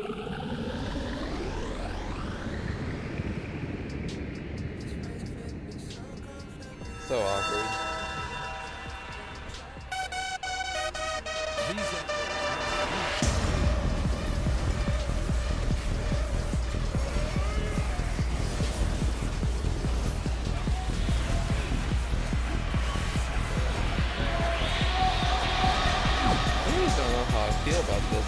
So awkward. I really don't know how I feel about this.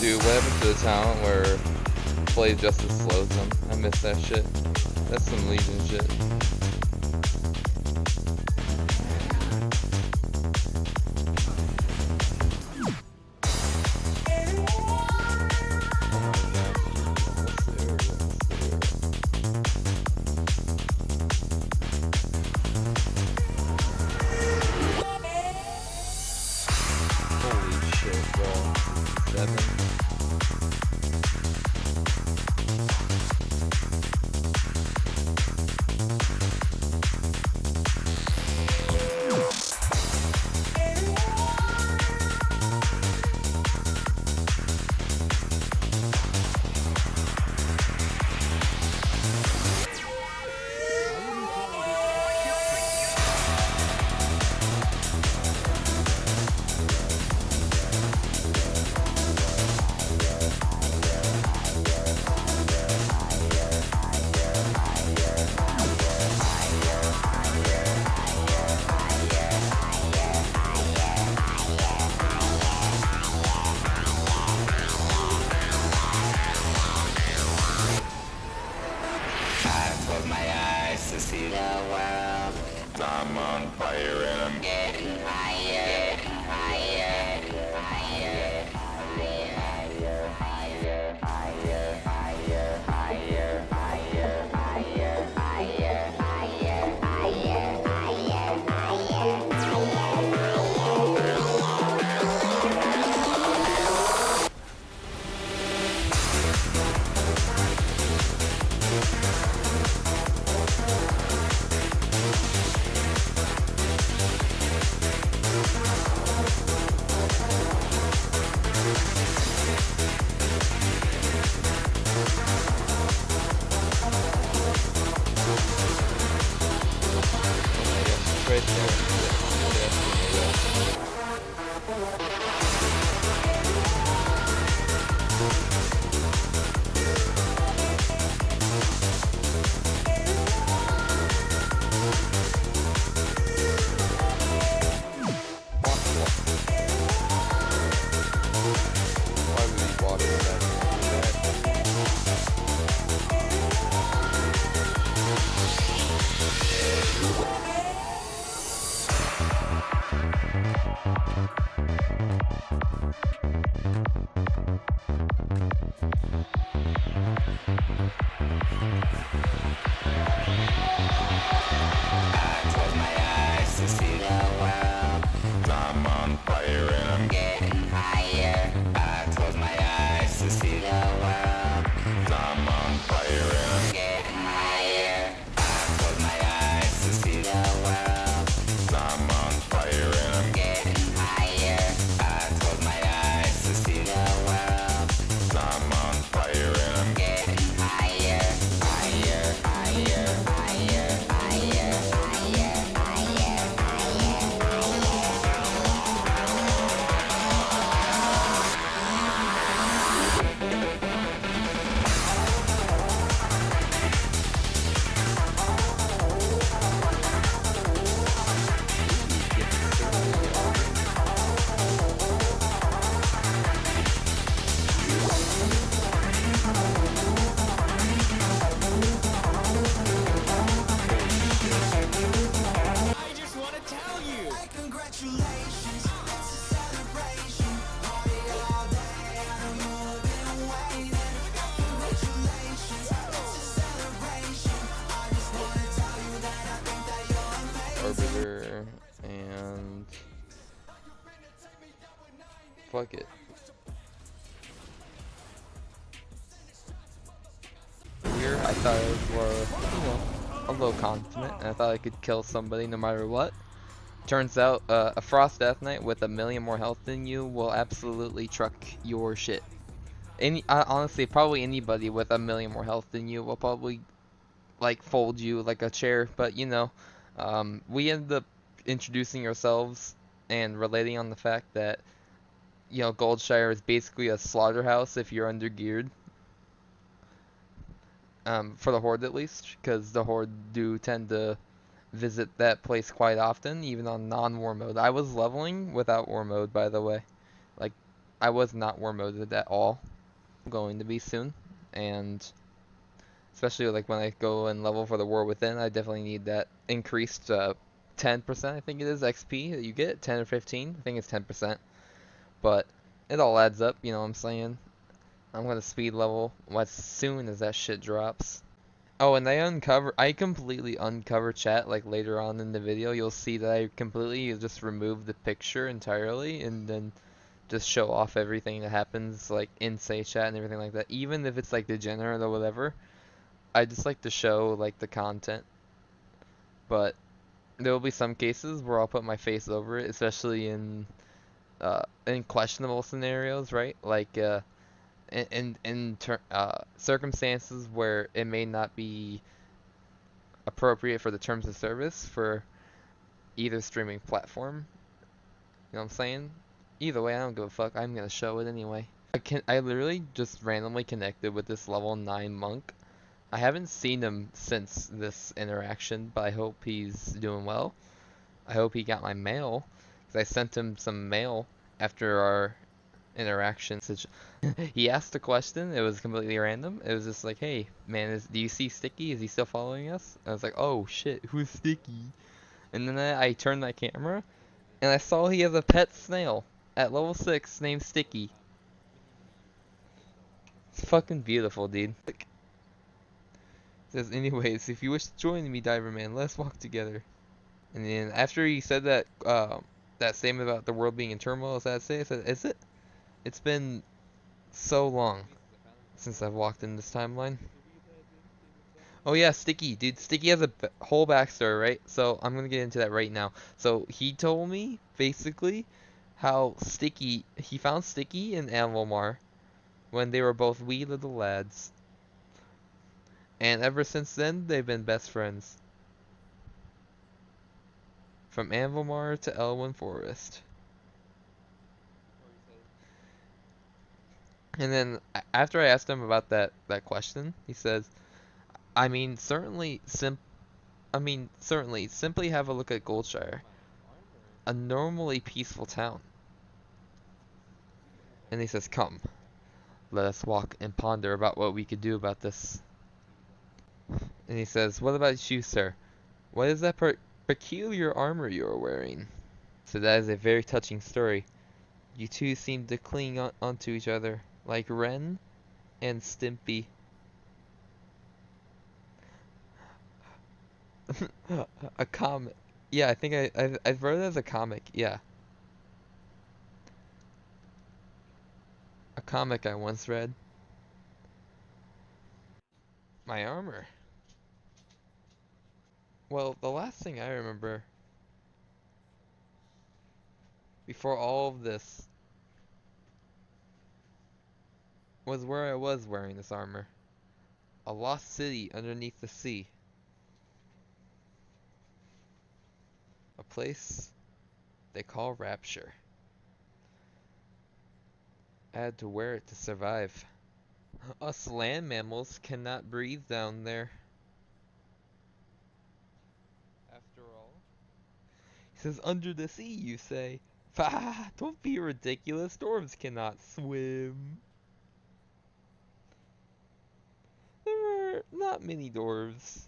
Dude, what happened to the talent where Blade Justice slows them? I miss that shit. That's some Legion shit. Holy shit, bro. 7. I'm on fire and I'm getting higher, higher, higher, higher, higher, higher, higher, higher, higher, higher, higher, higher, higher, Right Why would he water that? I'm on fire and I'm getting higher. I close my eyes to see the world. I'm on fire and I'm getting higher. I close my eyes to see the world. I'm on fire and I'm getting higher. I close my eyes to see the world. I'm on fire and I'm getting higher, higher, higher, higher, higher, higher, higher, higher. Arbiter and fuck it. Here I thought it was more, a little confident, and I thought I could kill somebody no matter what. Turns out, a Frost Death Knight with 1,000,000 more health than you will absolutely truck your shit. Honestly, probably anybody with 1,000,000 more health than you will probably, like, fold you like a chair, but you know, we ended up introducing ourselves and relating on the fact that, you know, Goldshire is basically a slaughterhouse if you're under-geared. For the Horde at least, because the Horde do tend to visit that place quite often, even on non-war mode. I was leveling without war mode, by the way. Like, I was not war moded at all. I'm going to be soon, and especially like when I go and level for the War Within, I definitely need that increased 10%, I think it is, XP that you get, 10 or 15, I think it's 10%, but it all adds up, you know what I'm saying? I'm gonna speed level as soon as that shit drops. Oh, and I completely uncover chat, like later on in the video, you'll see that I completely just remove the picture entirely and then just show off everything that happens like in say chat and everything like that. Even if it's like degenerate or whatever, I just like to show like the content. But there will be some cases where I'll put my face over it, especially in questionable scenarios, right? Like circumstances where it may not be appropriate for the terms of service for either streaming platform. You know what I'm saying? Either way, I don't give a fuck. I'm gonna show it anyway. I literally just randomly connected with this level 9 monk. I haven't seen him since this interaction, but I hope he's doing well. I hope he got my mail, because I sent him some mail after our interaction. He asked a question. It was completely random. It was just like, hey, man, do you see Sticky? Is he still following us? I was like, oh shit, who's Sticky? And then I turned my camera, and I saw he has a pet snail at level 6 named Sticky. It's fucking beautiful, dude. It says, anyways, if you wish to join me, Diver Man, let's walk together. And then after he said that, that statement about the world being in turmoil, as I said, is it? It's been so long since I've walked in this timeline. Oh yeah, Sticky, dude. Sticky has a whole backstory, right? So I'm gonna get into that right now. So he told me, basically, how he found Sticky in Anvilmar when they were both wee little lads. And ever since then, they've been best friends. From Anvilmar to Elwyn Forest. And then after I asked him about that question, he says, I mean, certainly, simply have a look at Goldshire, a normally peaceful town. And he says, come, let us walk and ponder about what we could do about this. And he says, what about you, sir? What is that peculiar armor you are wearing? So that is a very touching story. You two seem to cling onto each other, like Ren and Stimpy. A comic. Yeah, I think I've read it as a comic, yeah. A comic I once read. My armor. Well, the last thing I remember before all of this was where I was wearing this armor. A lost city underneath the sea. A place they call Rapture. I had to wear it to survive. Us land mammals cannot breathe down there. After all. He says, under the sea, you say. Bah, don't be ridiculous. Dwarves cannot swim. There are not many dwarves,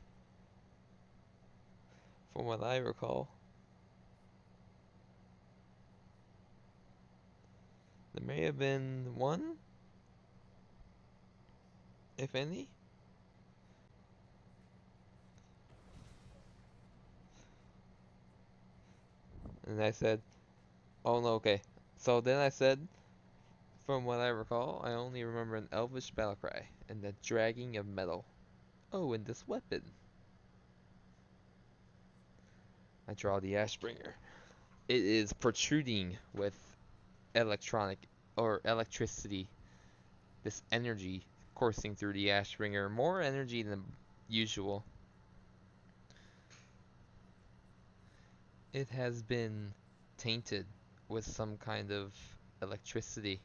from what I recall. have been one, if any. And I said, oh no, okay. So then I said, from what I recall, I only remember an elvish battle cry and the dragging of metal. Oh, and this weapon. I draw the Ashbringer. It is protruding with electronic or electricity. This energy coursing through the Ashbringer. More energy than usual. It has been tainted with some kind of electricity.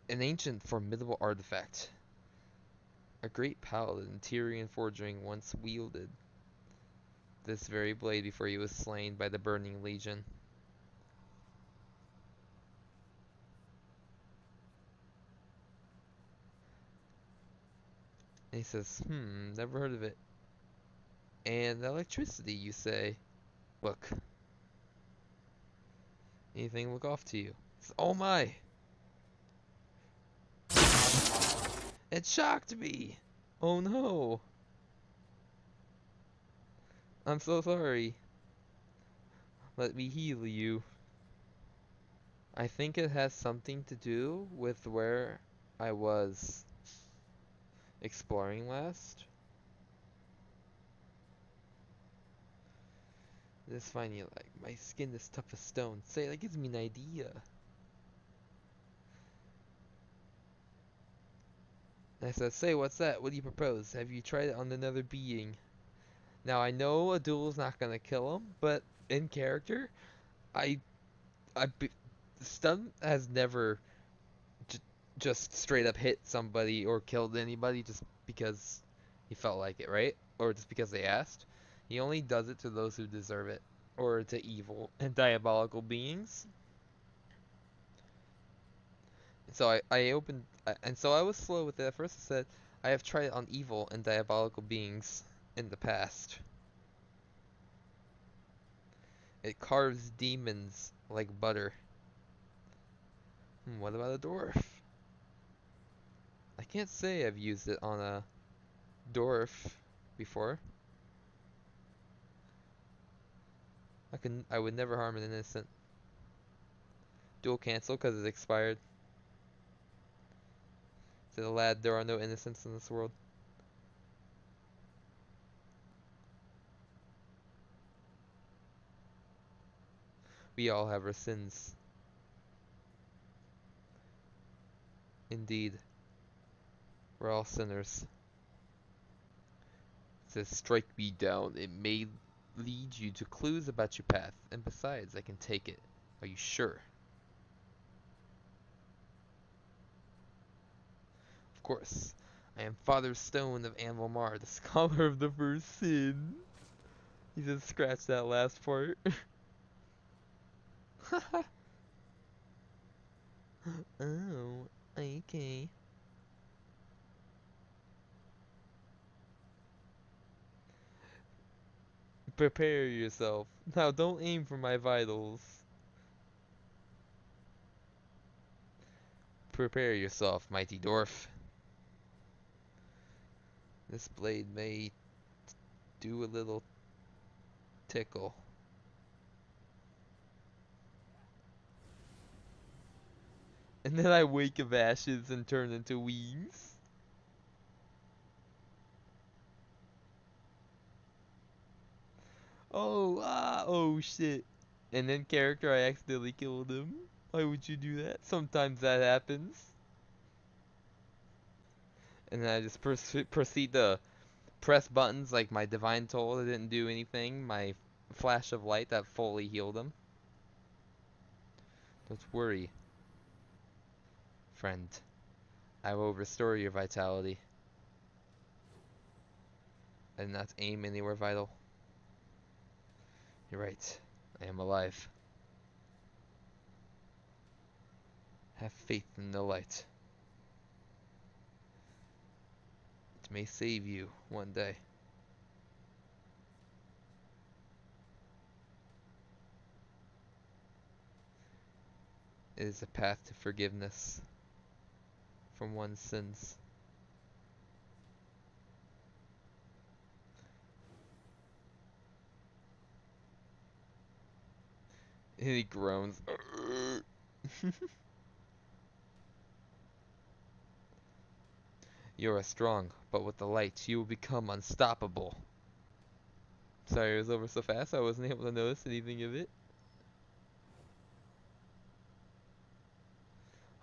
An ancient formidable artifact. A great paladin Tyrion Forging once wielded this very blade before he was slain by the Burning Legion. And he says, never heard of it. And electricity, you say? Look. Anything look off to you? It's, oh my! It shocked me! Oh no! I'm so sorry. Let me heal you. I think it has something to do with where I was exploring last. This finding like my skin is tough as stone. Say that gives me an idea. And I said, say what's that? What do you propose? Have you tried it on another being? Now I know a duel is not gonna kill him, but in character, I stun has never j just straight up hit somebody or killed anybody just because he felt like it, right? Or just because they asked. He only does it to those who deserve it, or to evil and diabolical beings. So I opened, and so I was slow with it. At first I said, I have tried it on evil and diabolical beings in the past. It carves demons like butter. What about a dwarf? I can't say I've used it on a dwarf before. I would never harm an innocent. Dual cancel because it expired. Said, lad, there are no innocents in this world. We all have our sins. Indeed. We're all sinners. It says, strike me down. It may lead you to clues about your path. And besides, I can take it. Are you sure? Of course. I am Father Stone of Anvil Mar, the scholar of the first sin. He just scratched that last part. Oh, okay. Prepare yourself. Now don't aim for my vitals. Prepare yourself, mighty dwarf. This blade may do a little tickle. And then I wake of ashes and turn into wings. Oh shit. And then character, I accidentally killed him. Why would you do that? Sometimes that happens. And then I just proceed to press buttons like my divine toll that didn't do anything. My flash of light that fully healed him. Don't worry, friend. I will restore your vitality. I did not aim anywhere vital. You're right. I am alive. Have faith in the light. It may save you one day. It is a path to forgiveness from one's sins. And he groans. You are strong, but with the light, you will become unstoppable. Sorry, it was over so fast I wasn't able to notice anything of it.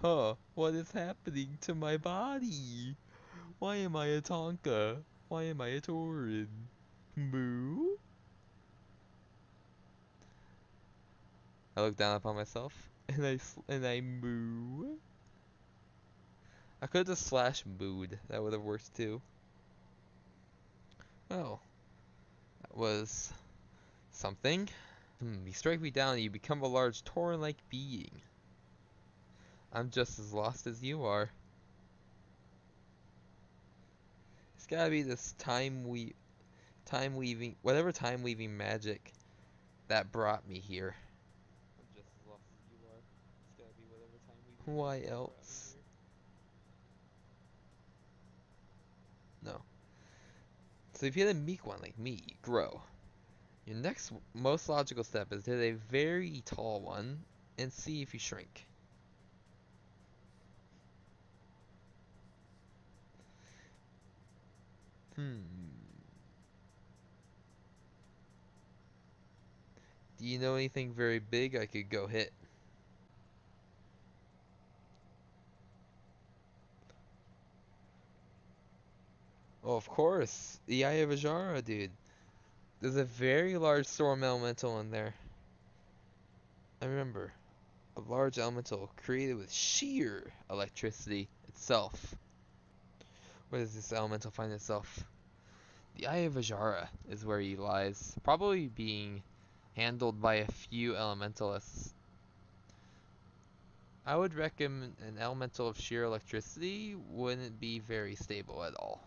Huh, what is happening to my body? Why am I a Tonka? Why am I a Tauren? Moo? I look down upon myself, and I moo. I could have just slash mooed. That would have worked too. Oh, that was something. You strike me down and you become a large Tauren-like being. I'm just as lost as you are. It's gotta be this time weaving, whatever time weaving magic that brought me here. I'm just as lost as you are. It's gotta be whatever time weaving. Why else? No. So if you had a meek one like me, grow. Your next most logical step is to hit a very tall one and see if you shrink. Do you know anything very big I could go hit? Oh, of course. The Eye of Ajara, dude. There's a very large storm elemental in there. I remember. A large elemental created with sheer electricity itself. Where does this elemental find itself? The Eye of Ajara is where he lies, probably being handled by a few elementalists. I would reckon an elemental of sheer electricity wouldn't be very stable at all.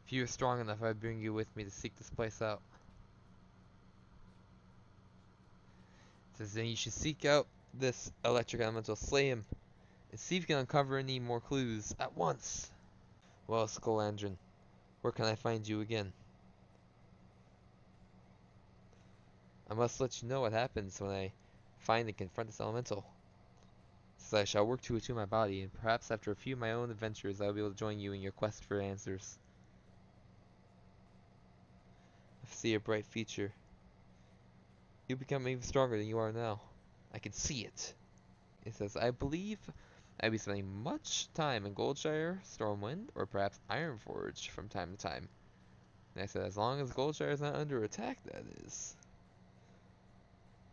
If you were strong enough, I'd bring you with me to seek this place out. It says then you should seek out this electric elemental, slay him, and see if you can uncover any more clues at once. Well, Skolandrin, where can I find you again? I must let you know what happens when I find and confront this elemental. So I shall work to attune my body, and perhaps after a few of my own adventures I will be able to join you in your quest for answers. I see a bright future. You'll become even stronger than you are now. I can see it. It says, I believe I'll be spending much time in Goldshire, Stormwind, or perhaps Ironforge from time to time. And I said, as long as Goldshire is not under attack, that is.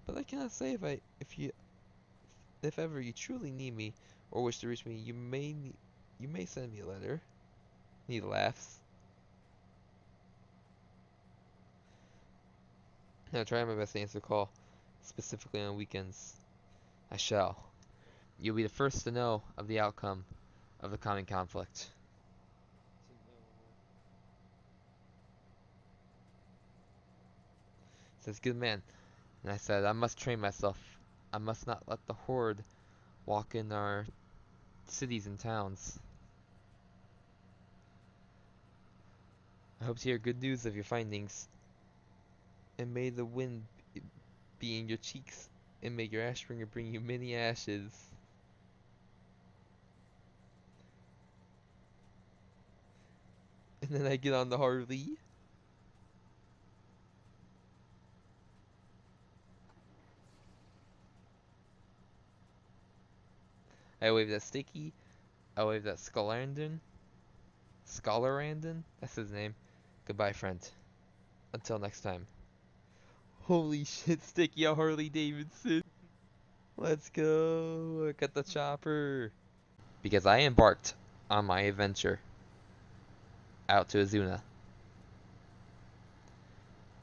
But I cannot say if ever you truly need me or wish to reach me, you may send me a letter. And he laughs. I'll try my best to answer the call, specifically on weekends. I shall. You'll be the first to know of the outcome of the coming conflict. It says, good man. And I said, I must train myself. I must not let the Horde walk in our cities and towns. I hope to hear good news of your findings. And may the wind be in your cheeks, and may your Ashbringer bring you many ashes. And then I get on the Harley. I wave that Sticky. I wave that Scholarandon. Scholarandon? That's his name. Goodbye, friend. Until next time. Holy shit, Sticky, a Harley Davidson. Let's go. Look at the chopper. Because I embarked on my adventure out to Azuna.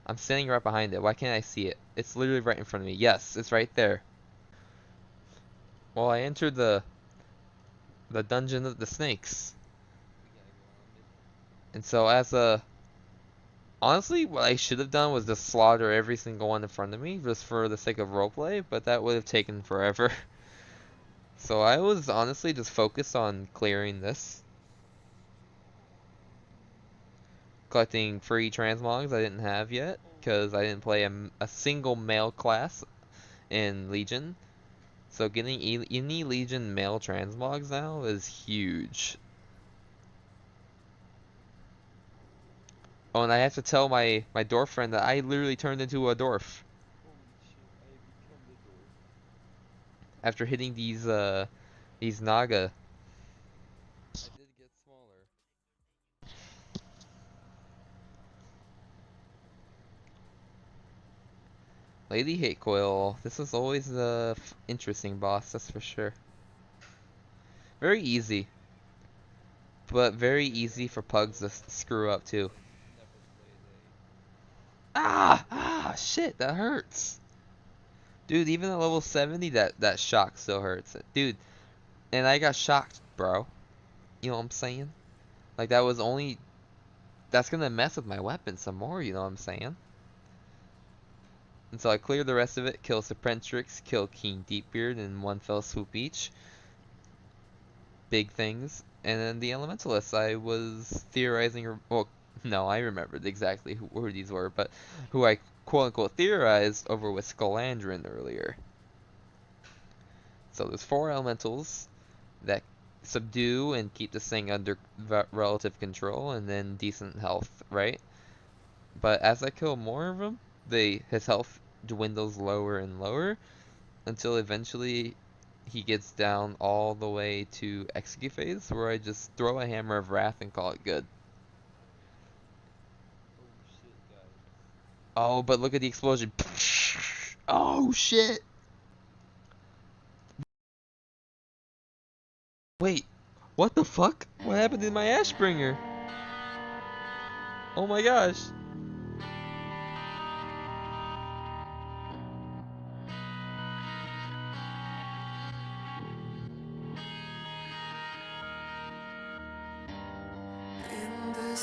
I'm standing right behind it. Why can't I see it? It's literally right in front of me. Yes, it's right there. Well, I entered the dungeon of the snakes. And so as a Honestly, what I should have done was just slaughter every single one in front of me just for the sake of roleplay, but that would have taken forever. So I was honestly just focused on clearing this. Collecting free transmogs I didn't have yet, because I didn't play a single male class in Legion. So getting any Legion male transmogs now is huge. Oh, and I have to tell my dwarf friend that I literally turned into a dwarf after hitting these Naga. I did get smaller. Lady Hate Coil. This is always a interesting boss, that's for sure. Very easy, but very easy for pugs to screw up too. Shit, that hurts. Dude, even at level 70, that shock still hurts. Dude, and I got shocked, bro. You know what I'm saying? Like, that's gonna mess with my weapon some more, you know what I'm saying? And so I cleared the rest of it, kill Serpentrix, kill King Deepbeard in one fell swoop each. Big things. And then the Elementalists, I was theorizing, well, no, I remembered exactly who these were, but who I quote-unquote theorized over with Scalandrin earlier. So there's 4 elementals that subdue and keep this thing under relative control, and then decent health, right? But as I kill more of them, his health dwindles lower and lower until eventually he gets down all the way to execute phase, where I just throw a Hammer of Wrath and call it good. Oh, but look at the explosion. Oh shit! Wait, what the fuck? What happened to my Ashbringer? Oh my gosh. In the